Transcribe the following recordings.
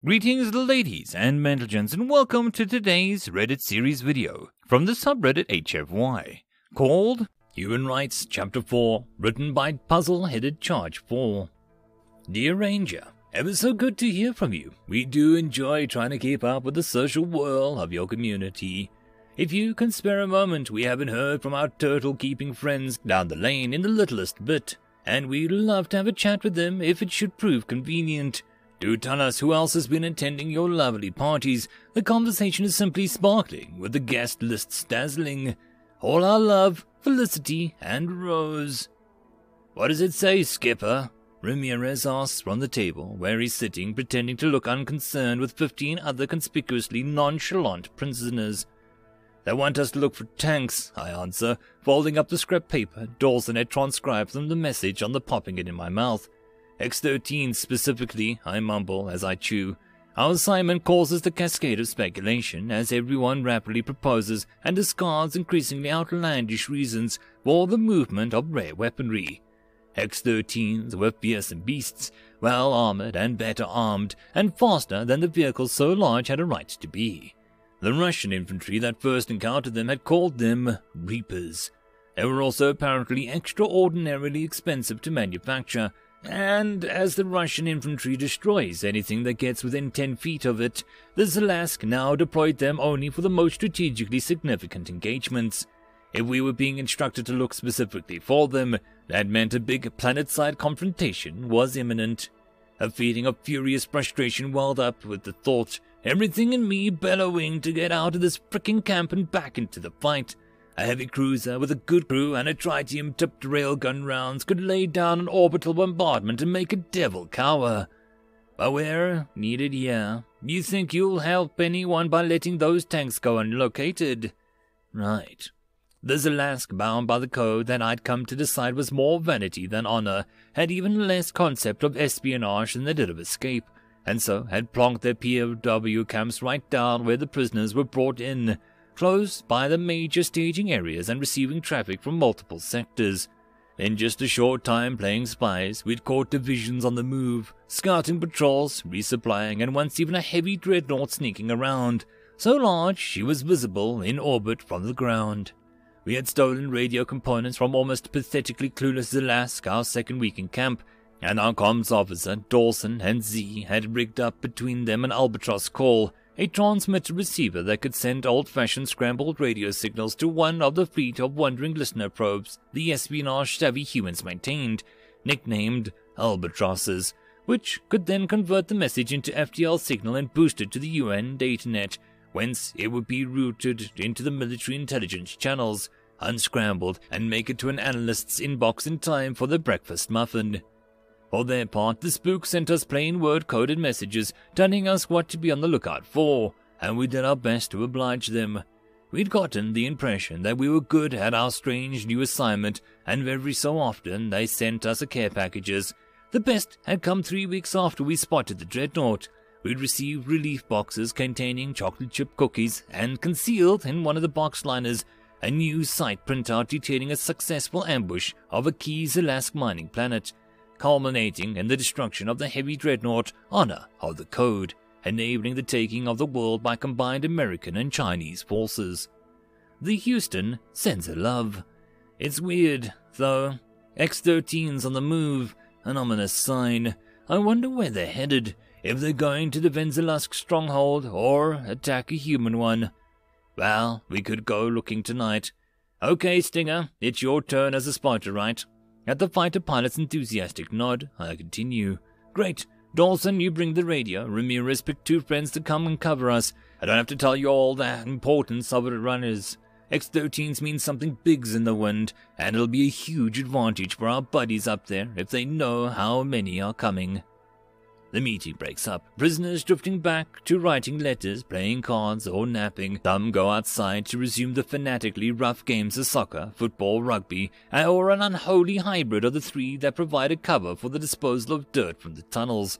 Greetings ladies and gentlemen, and welcome to today's Reddit series video from the subreddit Ch.4 called Human Rights Chapter 4, written by Puzzle-Headed Ch.4. Dear Ranger, ever so good to hear from you. We do enjoy trying to keep up with the social whirl of your community. If you can spare a moment, we haven't heard from our turtle-keeping friends down the lane in the littlest bit, and we'd love to have a chat with them if it should prove convenient. Do tell us who else has been attending your lovely parties. The conversation is simply sparkling, with the guest lists dazzling. All our love, Felicity, and Rose. What does it say, Skipper? Ramirez asks from the table, where he's sitting, pretending to look unconcerned with 15 other conspicuously nonchalant prisoners. They want us to look for tanks, I answer, folding up the scrap paper Dawson had transcribed from the message on the popping it in my mouth. X-13 specifically, I mumble as I chew. Our assignment causes the cascade of speculation as everyone rapidly proposes and discards increasingly outlandish reasons for the movement of rare weaponry. X-13s were fearsome beasts, well armored and better armed, and faster than the vehicles so large had a right to be. The Russian infantry that first encountered them had called them Reapers. They were also apparently extraordinarily expensive to manufacture, and as the Russian infantry destroys anything that gets within 10 feet of it, the Zelask now deployed them only for the most strategically significant engagements. If we were being instructed to look specifically for them, that meant a big planet-side confrontation was imminent. A feeling of furious frustration welled up with the thought, everything in me bellowing to get out of this frickin' camp and back into the fight. A heavy cruiser with a good crew and a tritium-tipped railgun rounds could lay down an orbital bombardment and make a devil cower. But we're needed here. You think you'll help anyone by letting those tanks go unlocated? Right. The Zelask, bound by the code that I'd come to decide was more vanity than honor, had even less concept of espionage than they did of escape, and so had plonked their POW camps right down where the prisoners were brought in, close by the major staging areas and receiving traffic from multiple sectors. In just a short time playing spies, we'd caught divisions on the move, scouting patrols, resupplying, and once even a heavy dreadnought sneaking around, so large she was visible in orbit from the ground. We had stolen radio components from almost pathetically clueless Zelask our second week in camp, and our comms officer, Dawson, and Z had rigged up between them an Albatross call, a transmitter receiver that could send old-fashioned scrambled radio signals to one of the fleet of wandering listener probes the espionage-savvy humans maintained, nicknamed Albatrosses, which could then convert the message into FTL signal and boost it to the UN datanet, whence it would be routed into the military intelligence channels, unscrambled, and make it to an analyst's inbox in time for the breakfast muffin. For their part, the spooks sent us plain word-coded messages telling us what to be on the lookout for, and we did our best to oblige them. We'd gotten the impression that we were good at our strange new assignment, and every so often they sent us care packages. The best had come 3 weeks after we spotted the dreadnought. We'd received relief boxes containing chocolate chip cookies, and concealed in one of the box liners, a new site printout detailing a successful ambush of a key Zelask mining planet, culminating in the destruction of the heavy dreadnought Honor of the Code, enabling the taking of the world by combined American and Chinese forces. The Houston sends her love. It's weird, though. X-13's on the move, an ominous sign. I wonder where they're headed, if they're going to defend Zelask's stronghold or attack a human one. Well, we could go looking tonight. Okay, Stinger, it's your turn as a spotter, right? At the fighter pilot's enthusiastic nod, I continue. Great. Dawson, you bring the radio. Ramirez picked 2 friends to come and cover us. I don't have to tell you all the importance of it runners. X-13s mean something big's in the wind, and it'll be a huge advantage for our buddies up there if they know how many are coming. The meeting breaks up, prisoners drifting back to writing letters, playing cards, or napping. Some go outside to resume the fanatically rough games of soccer, football, rugby, or an unholy hybrid of the 3 that provided cover for the disposal of dirt from the tunnels.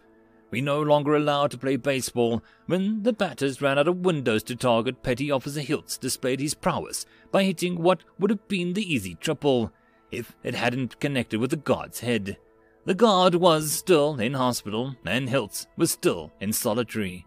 We no longer allowed to play baseball when the batters ran out of windows to target. Petty Officer Hiltz displayed his prowess by hitting what would have been the easy triple, if it hadn't connected with the guard's head. The guard was still in hospital, and Hiltz was still in solitary.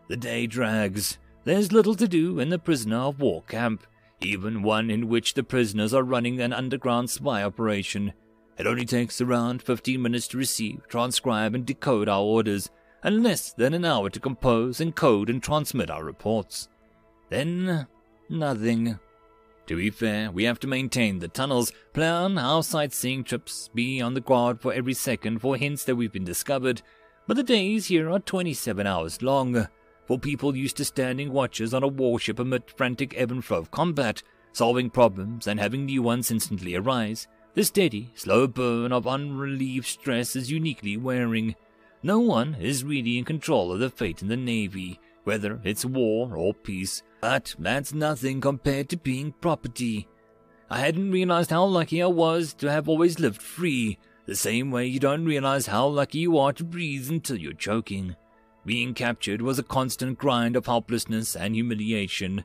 The day drags. There's little to do in the prisoner of war camp, even one in which the prisoners are running an underground spy operation. It only takes around 15 minutes to receive, transcribe, and decode our orders, and less than an hour to compose, encode, and transmit our reports. Then, nothing. To be fair, we have to maintain the tunnels, plan our sightseeing trips, be on the guard for every second for hints that we've been discovered, but the days here are 27 hours long. For people used to standing watches on a warship amid frantic ebb and flow of combat, solving problems and having new ones instantly arise, the steady, slow burn of unrelieved stress is uniquely wearing. No one is really in control of the fate in the Navy, whether it's war or peace, but that's nothing compared to being property. I hadn't realized how lucky I was to have always lived free, the same way you don't realize how lucky you are to breathe until you're choking. Being captured was a constant grind of helplessness and humiliation.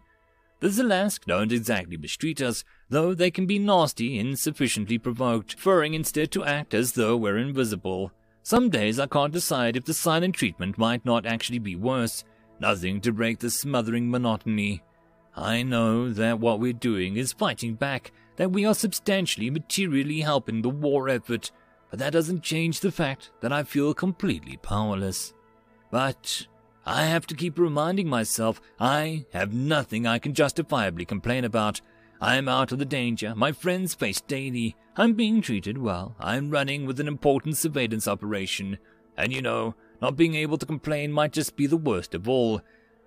The Zelask don't exactly mistreat us, though they can be nasty and sufficiently provoked, preferring instead to act as though we're invisible. Some days I can't decide if the silent treatment might not actually be worse, nothing to break the smothering monotony. I know that what we're doing is fighting back, that we are substantially, materially helping the war effort, but that doesn't change the fact that I feel completely powerless. But I have to keep reminding myself I have nothing I can justifiably complain about. I'm out of the danger my friends face daily. I'm being treated well. I'm running with an important surveillance operation. And not being able to complain might just be the worst of all.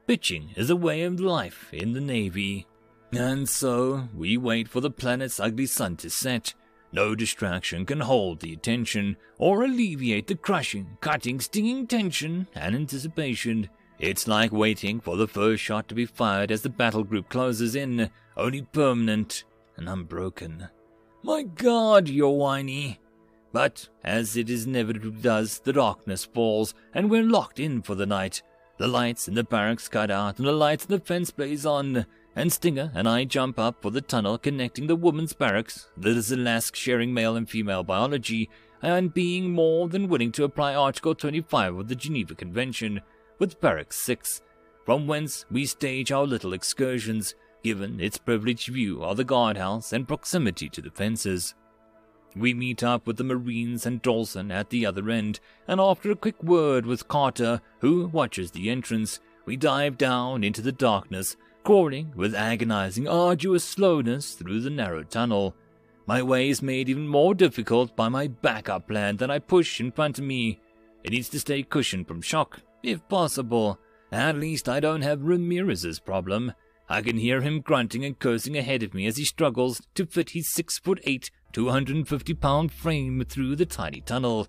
Bitching is a way of life in the Navy. And so we wait for the planet's ugly sun to set. No distraction can hold the attention or alleviate the crushing, cutting, stinging tension and anticipation. It's like waiting for the first shot to be fired as the battle group closes in, only permanent and unbroken. My God, you're whiny. But as it inevitably does, the darkness falls and we're locked in for the night. The lights in the barracks cut out and the lights in the fence blaze on. And Stinger and I jump up for the tunnel connecting the women's barracks, the Zelask sharing male and female biology, and being more than willing to apply Article 25 of the Geneva Convention, with Barracks 6, from whence we stage our little excursions, given its privileged view of the guardhouse and proximity to the fences. We meet up with the Marines and Dawson at the other end, and after a quick word with Carter, who watches the entrance, we dive down into the darkness, crawling with agonizing, arduous slowness through the narrow tunnel. My way is made even more difficult by my backup plan that I push in front of me. It needs to stay cushioned from shock, if possible. At least I don't have Ramirez's problem. I can hear him grunting and cursing ahead of me as he struggles to fit his 6'8", 250-pound frame through the tiny tunnel.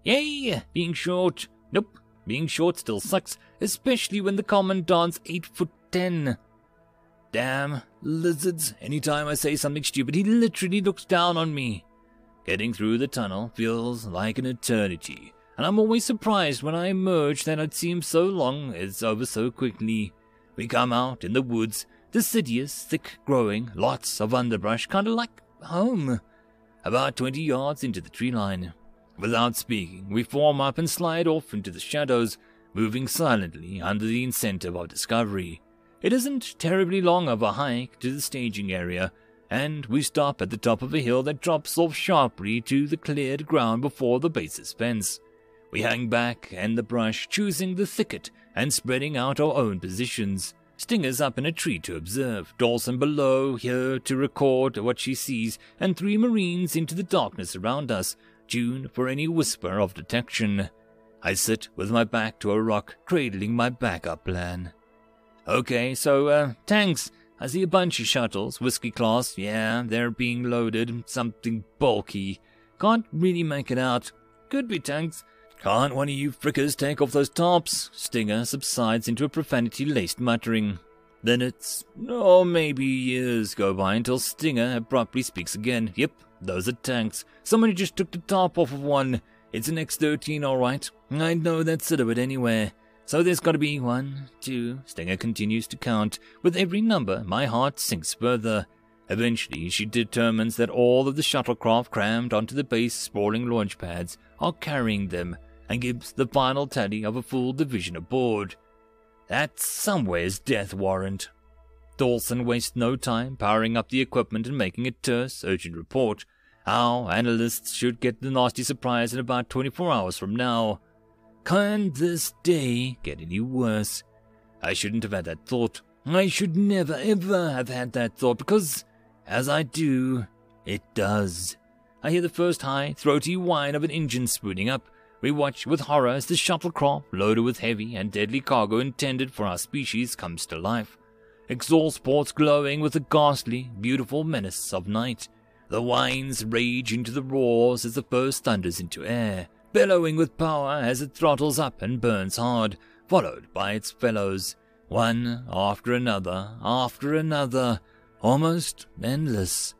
Yay! Being short. Nope, being short still sucks, especially when the Commandant's 8'10". Damn, lizards. Anytime I say something stupid, he literally looks down on me. Getting through the tunnel feels like an eternity, and I'm always surprised when I emerge that it seems so long it's over so quickly. We come out in the woods, deciduous, thick-growing, lots of underbrush, kind of like home. About 20 yards into the tree line. Without speaking, we form up and slide off into the shadows, moving silently under the incentive of discovery. It isn't terribly long of a hike to the staging area, and we stop at the top of a hill that drops off sharply to the cleared ground before the base's fence. We hang back in the brush, choosing the thicket and spreading out our own positions. Stinger's up in a tree to observe, Dawson below here to record what she sees, and 3 Marines into the darkness around us, tuned for any whisper of detection. I sit with my back to a rock, cradling my backup plan. Okay, so, tanks. I see a bunch of shuttles, whiskey class, yeah, they're being loaded, something bulky. Can't really make it out. Could be tanks. Can't one of you frickers take off those tops? Stinger subsides into a profanity-laced muttering. Then maybe years go by until Stinger abruptly speaks again. Yep, those are tanks. Somebody just took the top off of one. It's an X-13, alright. I'd know that silhouette anywhere. So there's got to be 1, 2, Stinger continues to count. With every number, my heart sinks further. Eventually, she determines that all of the shuttlecraft crammed onto the base sprawling launch pads are carrying them, and gives the final tally of a full division aboard. That's somewhere's death warrant. Dawson wastes no time powering up the equipment and making a terse, urgent report. Our analysts should get the nasty surprise in about 24 hours from now. Can't this day get any worse? I shouldn't have had that thought. I should never ever have had that thought, because, as I do, it does. I hear the first high, throaty whine of an engine spooning up. We watch with horror as the shuttlecraft, loaded with heavy and deadly cargo intended for our species, comes to life. Exhaust ports glowing with the ghastly, beautiful menace of night. The whines rage into the roars as the first thunders into air, bellowing with power as it throttles up and burns hard, followed by its fellows, one after another, almost endless.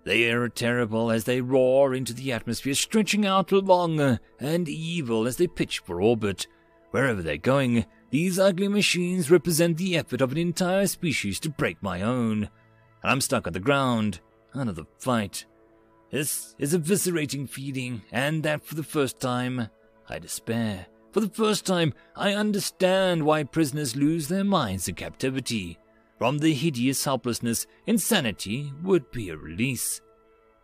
They are terrible as they roar into the atmosphere, stretching out long and evil as they pitch for orbit. Wherever they're going, these ugly machines represent the effort of an entire species to break my own. And I'm stuck on the ground, out of the fight. This is a eviscerating feeling, and that for the first time, I despair. For the first time, I understand why prisoners lose their minds in captivity. From the hideous helplessness, insanity would be a release.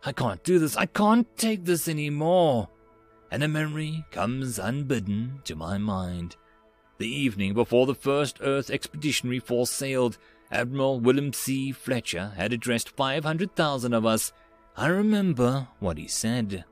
I can't do this. I can't take this anymore. And a memory comes unbidden to my mind. The evening before the first Earth Expeditionary Force sailed, Admiral William C. Fletcher had addressed 500,000 of us. I remember what he said.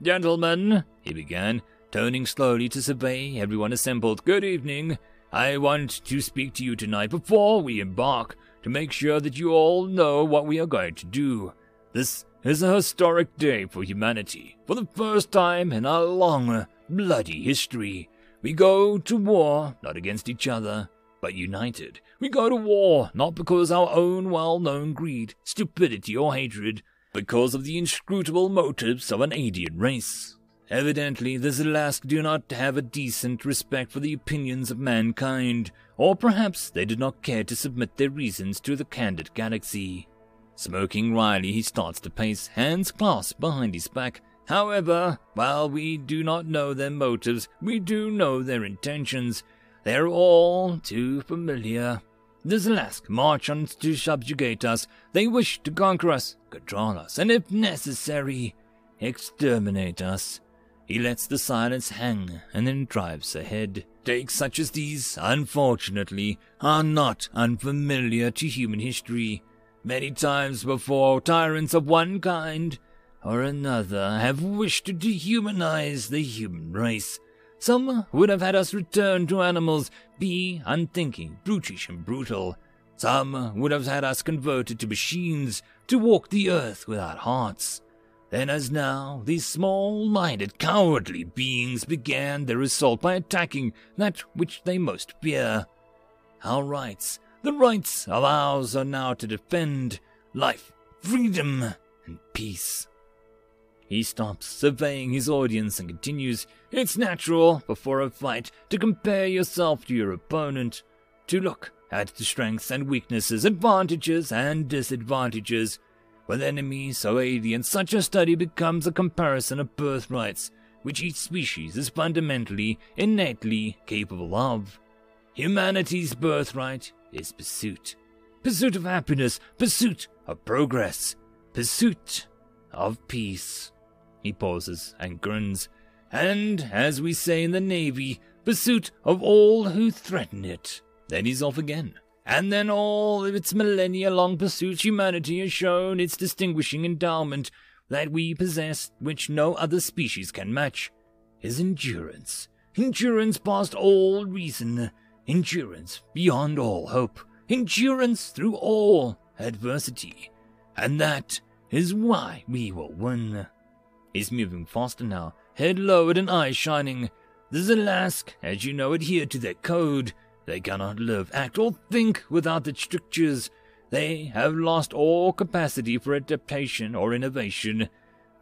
"Gentlemen," he began, turning slowly to survey everyone assembled. "Good evening. I want to speak to you tonight before we embark, to make sure that you all know what we are going to do. This is a historic day for humanity. For the first time in our long, bloody history, we go to war not against each other, but united. We go to war not because our own well-known greed, stupidity, or hatred, because of the inscrutable motives of an alien race. Evidently, the Zelask do not have a decent respect for the opinions of mankind, or perhaps they did not care to submit their reasons to the candid galaxy." Smirking wryly, he starts to pace, hands clasped behind his back. "However, while we do not know their motives, we do know their intentions. They are all too familiar. The Zelask march on to subjugate us. They wish to conquer us, control us, and if necessary, exterminate us." He lets the silence hang and then drives ahead. Takes such as these, unfortunately, are not unfamiliar to human history. Many times before, tyrants of one kind or another have wished to dehumanize the human race. Some would have had us return to animals, be unthinking, brutish, and brutal. Some would have had us converted to machines, to walk the earth without hearts. Then as now, these small-minded, cowardly beings began their assault by attacking that which they most fear. Our rights, the rights of ours, are now to defend life, freedom, and peace. He stops, surveying his audience, and continues, "It's natural, before a fight, to compare yourself to your opponent, to look at the strengths and weaknesses, advantages and disadvantages. With enemies so alien, such a study becomes a comparison of birthrights, which each species is fundamentally, innately capable of. Humanity's birthright is pursuit. Pursuit of happiness, pursuit of progress, pursuit of peace." He pauses and grins. "And, as we say in the Navy, pursuit of all who threaten it." Then he's off again. "And then all of its millennia-long pursuits, humanity has shown its distinguishing endowment that we possess, which no other species can match, is endurance. Endurance past all reason. Endurance beyond all hope. Endurance through all adversity. And that is why we will win." He's moving faster now, head lowered and eyes shining. "The Zelask, as you know, adhere to their code. They cannot live, act, or think without its strictures. They have lost all capacity for adaptation or innovation.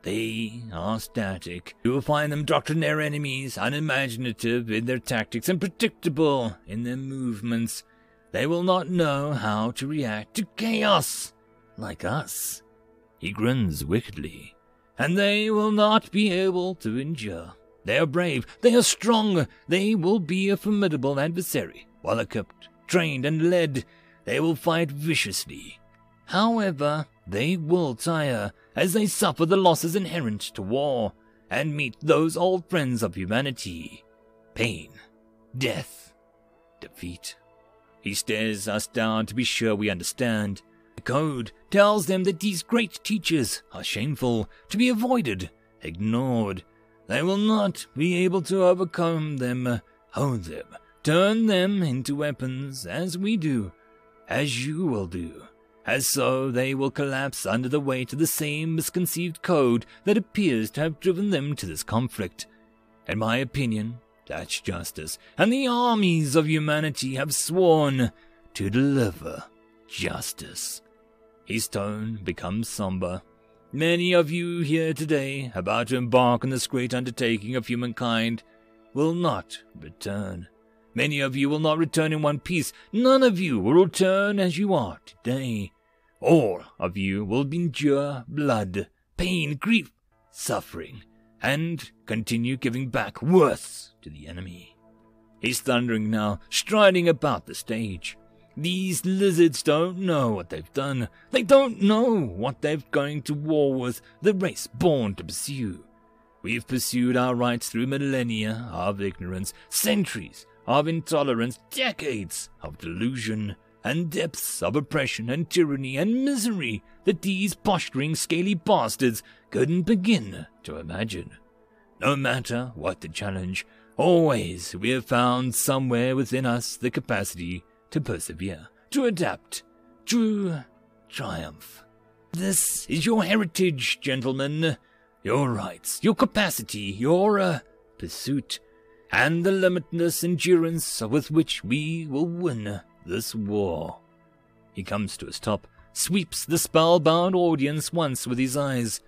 They are static. You will find them doctrinaire enemies, unimaginative in their tactics and predictable in their movements. They will not know how to react to chaos. like us. He grins wickedly. And they will not be able to endure. They are brave, they are strong, they will be a formidable adversary. Well equipped, trained, and led, they will fight viciously. However, they will tire as they suffer the losses inherent to war and meet those old friends of humanity. Pain, death, defeat. He stares us down to be sure we understand. The code tells them that these great teachers are shameful, to be avoided, ignored. They will not be able to overcome them, own them, turn them into weapons as we do, as you will do. As so, they will collapse under the weight of the same misconceived code that appears to have driven them to this conflict. In my opinion, that's justice, and the armies of humanity have sworn to deliver justice. His tone becomes somber. Many of you here today, about to embark on this great undertaking of humankind, will not return. Many of you will not return in one piece. None of you will return as you are today. All of you will endure blood, pain, grief, suffering, and continue giving back worse to the enemy. He's thundering now, striding about the stage. These lizards don't know what they've done. They don't know what they're going to war with the race born to pursue. We've pursued our rights through millennia of ignorance, centuries of intolerance, decades of delusion, and depths of oppression and tyranny and misery that these posturing, scaly bastards couldn't begin to imagine. No matter what the challenge, always we have found somewhere within us the capacity to persevere, to adapt, to triumph. This is your heritage, gentlemen, your rights, your capacity, your pursuit, and the limitless endurance with which we will win this war. He comes to his top, sweeps the spellbound audience once with his eyes.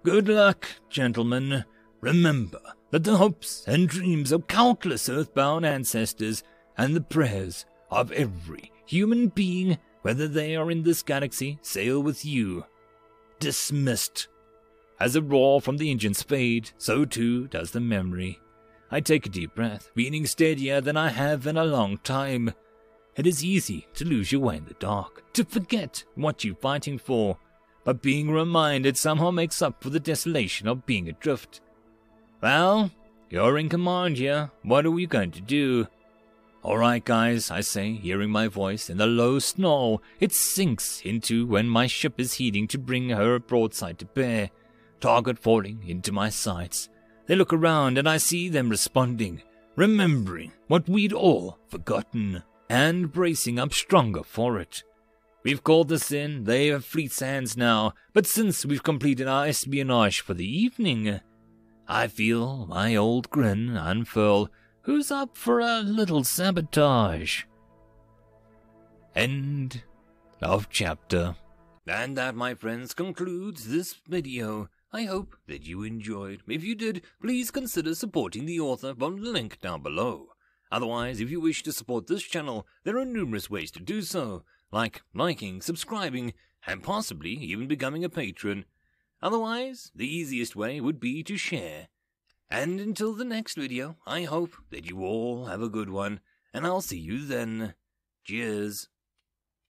Good luck, gentlemen. Remember that the hopes and dreams of countless earthbound ancestors and the prayers of every human being, whether they are in this galaxy, sail with you. Dismissed. As a roar from the engines fade, so too does the memory. I take a deep breath, feeling steadier than I have in a long time. It is easy to lose your way in the dark, to forget what you're fighting for, but being reminded somehow makes up for the desolation of being adrift. Well, you're in command here. What are we going to do? All right, guys, I say, hearing my voice in the low snarl it sinks into when my ship is heading to bring her broadside to bear, target falling into my sights. They look around and I see them responding, remembering what we'd all forgotten, and bracing up stronger for it. We've called this in, they have fleet's hands now, but since we've completed our espionage for the evening, I feel my old grin unfurl. Who's up for a little sabotage? End of chapter. And that, my friends, concludes this video. I hope that you enjoyed. If you did, please consider supporting the author from the link down below. Otherwise, if you wish to support this channel, there are numerous ways to do so, like liking, subscribing, and possibly even becoming a patron. Otherwise, the easiest way would be to share. And until the next video, I hope that you all have a good one, and I'll see you then. Cheers.